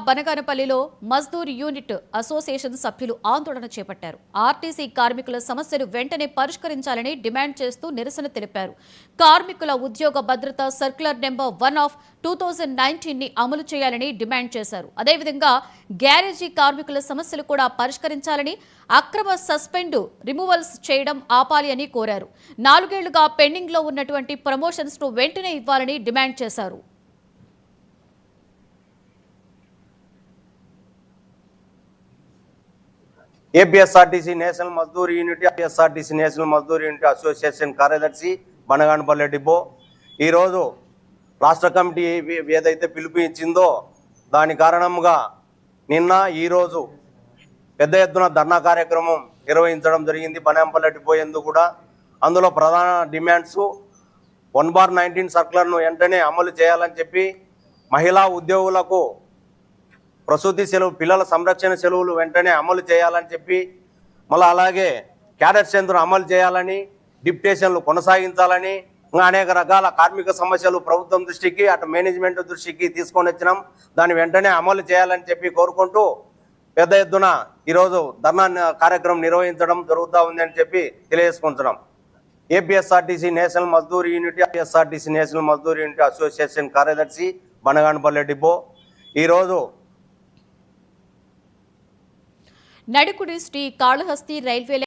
బనగానపల్లిలో Mazdoor unit association సభ్యులు ఆందోళన చేపట్టారు. ఆర్టీసీ కార్మికుల సమస్యలు వెంటనే పరిష్కరించాలని డిమాండ్ చేస్తూ నిరసన తెలిపారు. కార్మికుల ఉద్యోగ భద్రత సర్క్యులర్ నెంబర్ 1 ఆఫ్ 2019 ని అమలు చేయాలని డిమాండ్ చేశారు. అదేవిధంగా గ్యారేజీ కార్మికుల సమస్యలు కూడా పరిష్కరించాలని, అక్రమ సస్పెండ్ రిమూవల్స్ చేయడం ఆపాలి అని కోరారు. 4 ఏళ్లుగా పెండింగ్ లో ఉన్నటువంటి ప్రమోషన్స్ ను వెంటనే ఇవ్వాలని డిమాండ్ చేశారు. APSRTC national Mazdoor unit APSRTC national Mazdoor unit association కార్యదర్శి బనగానపల్లి డిపో ఈరోజు రాష్ట్ర కమిటీ ఏదైతే పిలుపు ఇచ్చిందో దాని కారణంగా నిన్న ఈరోజు పెద్ద ఎత్తున ధర్నా కార్యక్రమం నిర్వహించడం జరిగింది. బనగానపల్లి డిపో ఎందుకు కూడా అందులో ప్రధాన డిమాండ్స్ 1/19 సర్కులర్ను వెంటనే అమలు చేయాలని చెప్పి, మహిళా ఉద్యోగులకు ప్రసూతి సెలవు, పిల్లల సంరక్షణ సెలవులు వెంటనే అమలు చేయాలని చెప్పి, మళ్ళీ అలాగే క్యాడెట్ సెంటర్ అమలు చేయాలని, డిప్యుటేషన్లు కొనసాగించాలని, ఇంకా అనేక రకాల కార్మిక సమస్యలు ప్రభుత్వం దృష్టికి అటు మేనేజ్మెంట్ దృష్టికి తీసుకొని వచ్చినాం. దాన్ని వెంటనే అమలు చేయాలని చెప్పి కోరుకుంటూ పెద్ద ఎత్తున ఈరోజు ధర్నా కార్యక్రమం నిర్వహించడం జరుగుతూ ఉంది అని చెప్పి తెలియజేసుకుంటున్నాం. APSRTC national Mazdoor unit APSRTC national Mazdoor unit association కార్యదర్శి బనగానపల్లి డిపో ఈరోజు నడుకుడి శ్రీ కాళహస్తి రైల్వే